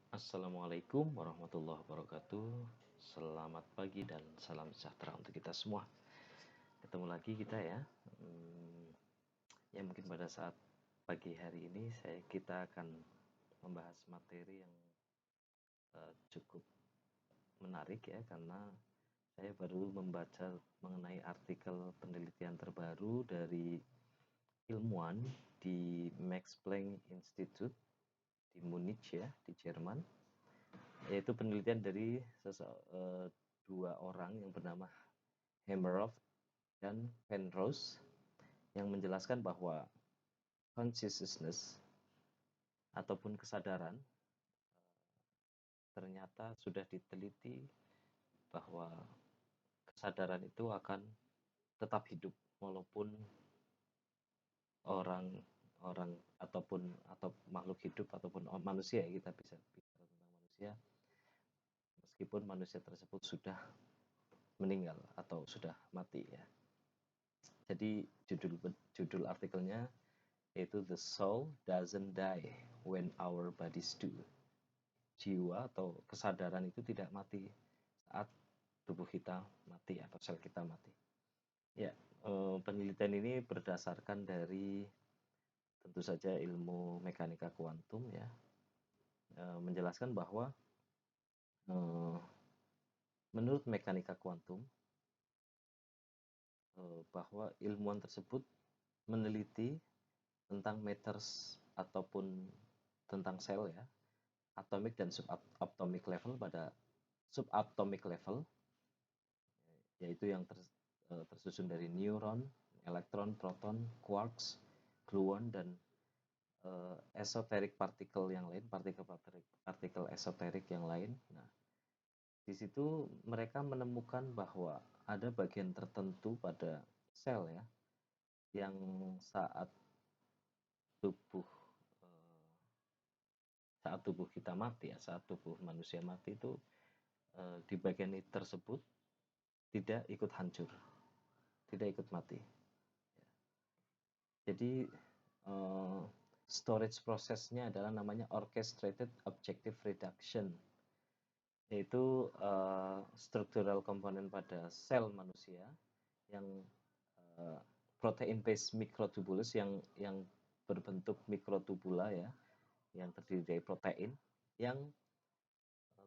Assalamualaikum warahmatullahi wabarakatuh. Selamat pagi dan salam sejahtera untuk kita semua. Ketemu lagi kita ya. Hmm, ya mungkin pada saat pagi hari ini kita akan membahas materi yang cukup menarik ya, karena saya baru membaca mengenai artikel penelitian terbaru dari ilmuwan di Max Planck Institute di Munich ya, di Jerman, yaitu penelitian dari dua orang yang bernama Hameroff dan Penrose, yang menjelaskan bahwa consciousness ataupun kesadaran ternyata sudah diteliti bahwa kesadaran itu akan tetap hidup walaupun orang orang atau makhluk hidup ataupun manusia ya, kita bisa bicara tentang manusia meskipun manusia tersebut sudah meninggal atau sudah mati ya. Jadi judul artikelnya yaitu The Soul Doesn't Die When Our Bodies Do. Jiwa atau kesadaran itu tidak mati saat tubuh kita mati atau sel kita mati. Ya, penelitian ini berdasarkan dari tentu saja ilmu mekanika kuantum ya, menjelaskan bahwa menurut mekanika kuantum bahwa ilmuwan tersebut meneliti tentang matters ataupun tentang sel ya, atomic dan subatomic level. Pada subatomic level yaitu yang tersusun dari neuron, elektron, proton, quarks, gluon, dan esoteric partikel yang lain, partikel esoterik yang lain. Nah, di situ mereka menemukan bahwa ada bagian tertentu pada sel ya, yang saat tubuh kita mati ya, saat tubuh manusia mati itu di bagian tersebut tidak ikut hancur, tidak ikut mati. Jadi storage prosesnya adalah namanya orchestrated objective reduction, yaitu structural component pada sel manusia yang protein based microtubulus yang berbentuk mikrotubula ya, yang terdiri dari protein yang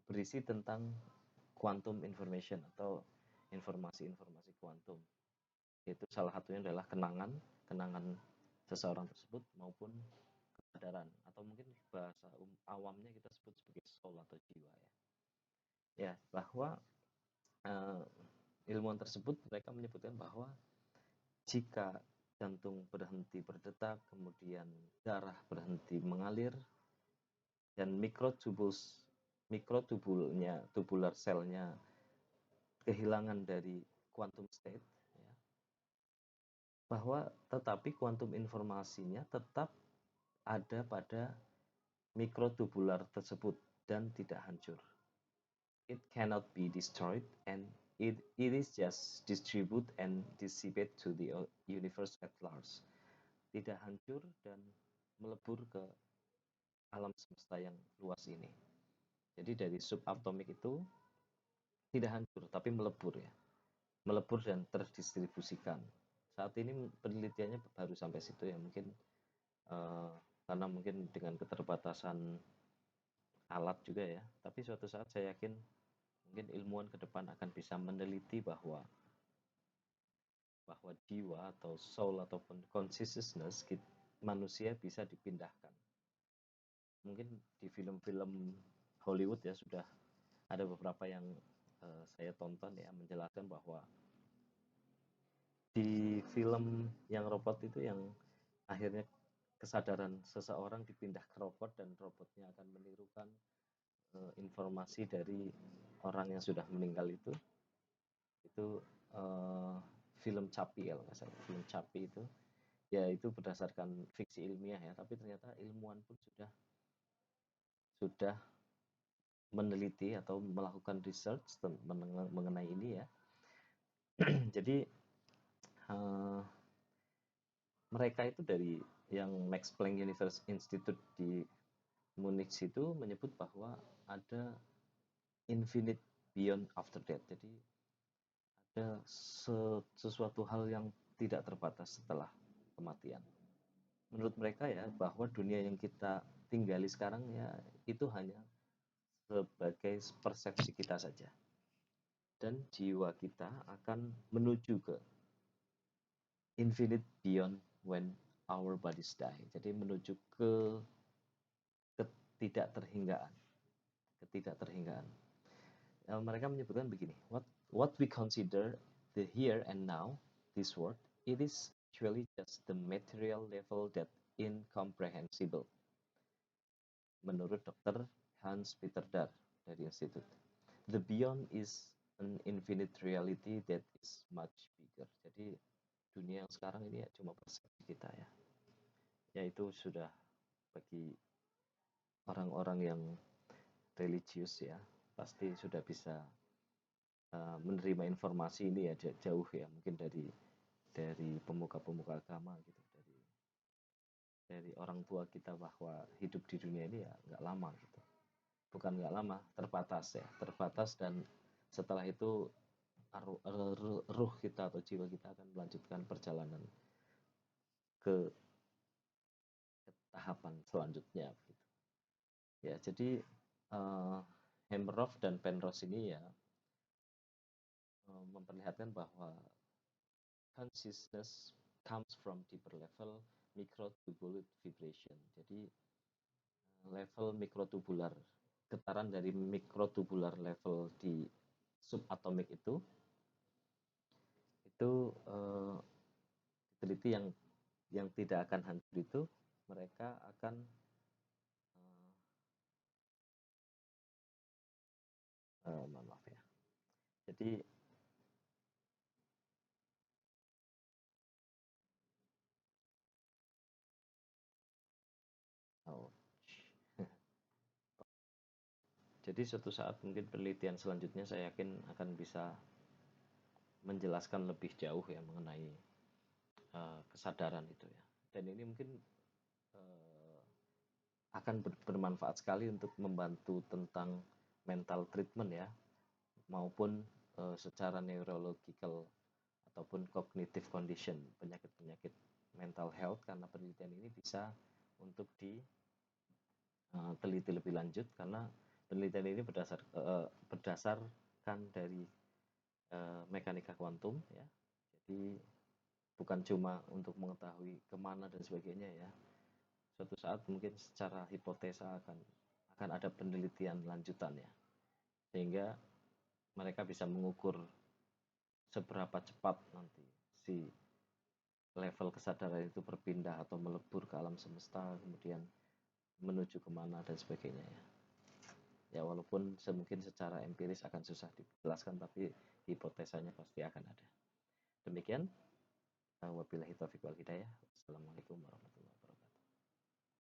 berisi tentang quantum information atau informasi-informasi kuantum. Yaitu salah satunya adalah kenangan seseorang tersebut maupun kesadaran, atau mungkin bahasa awamnya kita sebut sebagai soul atau jiwa ya. Ya, bahwa ilmuwan tersebut mereka menyebutkan bahwa jika jantung berhenti berdetak, kemudian darah berhenti mengalir, dan tubular selnya kehilangan dari quantum state, ya, bahwa tetapi quantum informasinya tetap ada pada mikrotubular tersebut dan tidak hancur. It cannot be destroyed and it is just distribute and dissipate to the universe at large. Tidak hancur dan melebur ke alam semesta yang luas ini. Jadi dari subatomik itu tidak hancur tapi melebur ya. Melebur dan terdistribusikan. Saat ini penelitiannya baru sampai situ ya, mungkin karena mungkin dengan keterbatasan alat juga ya. Tapi suatu saat saya yakin mungkin ilmuwan ke depan akan bisa meneliti bahwa jiwa atau soul ataupun consciousness manusia bisa dipindahkan. Mungkin di film-film Hollywood ya sudah ada beberapa yang saya tonton ya, menjelaskan bahwa di film yang robot itu yang akhirnya kesadaran seseorang dipindah ke robot dan robotnya akan menirukan informasi dari orang yang sudah meninggal itu film Chappie ya, film Chappie itu ya, itu berdasarkan fiksi ilmiah ya, tapi ternyata ilmuwan pun sudah meneliti atau melakukan research mengenai ini ya. Jadi mereka itu dari yang Max Planck Institute di Munich itu menyebut bahwa ada infinite beyond after death. Jadi ada sesuatu hal yang tidak terbatas setelah kematian. Menurut mereka ya, bahwa dunia yang kita tinggali sekarang ya itu hanya sebagai persepsi kita saja. Dan jiwa kita akan menuju ke infinite beyond when our bodies die. Jadi menuju ke ketidakterhinggaan. Ketidakterhinggaan. Mereka menyebutkan begini, what we consider the here and now, this world, it is actually just the material level that incomprehensible. Menurut Dr. Hans Peter Dar dari Institut. The beyond is an infinite reality that is much bigger. Jadi dunia yang sekarang ini ya cuma persepsi kita ya. Yaitu sudah bagi orang-orang yang religius ya, pasti sudah bisa menerima informasi ini ya jauh ya, mungkin dari pemuka-pemuka agama gitu, dari orang tua kita, bahwa hidup di dunia ini ya nggak lama gitu. Bukan nggak lama, terbatas ya, terbatas, dan setelah itu ruh kita atau jiwa kita akan melanjutkan perjalanan ke tahapan selanjutnya gitu. Ya, jadi Hameroff dan Penrose ini ya memperlihatkan bahwa consciousness comes from deeper level microtubular vibration. Jadi level mikrotubular, getaran dari mikrotubular level di subatomik itu diteliti yang tidak akan hancur itu, mereka akan maaf ya. Jadi jadi suatu saat mungkin penelitian selanjutnya saya yakin akan bisa menjelaskan lebih jauh ya mengenai kesadaran itu ya. Dan ini mungkin akan bermanfaat sekali untuk membantu tentang mental treatment ya, maupun secara neurological ataupun cognitive condition, penyakit-penyakit mental health, karena penelitian ini bisa untuk diteliti lebih lanjut, karena penelitian ini berdasarkan dari mekanika kuantum ya. Jadi bukan cuma untuk mengetahui kemana dan sebagainya ya. Suatu saat mungkin secara hipotesa akan ada penelitian lanjutan ya, sehingga mereka bisa mengukur seberapa cepat nanti si level kesadaran itu berpindah atau melebur ke alam semesta, kemudian menuju kemana dan sebagainya ya. Ya walaupun mungkin secara empiris akan susah dijelaskan, tapi hipotesanya pasti akan ada. Demikian, wabillahi taufiq wal hidayah. Wassalamualaikum warahmatullahi wabarakatuh.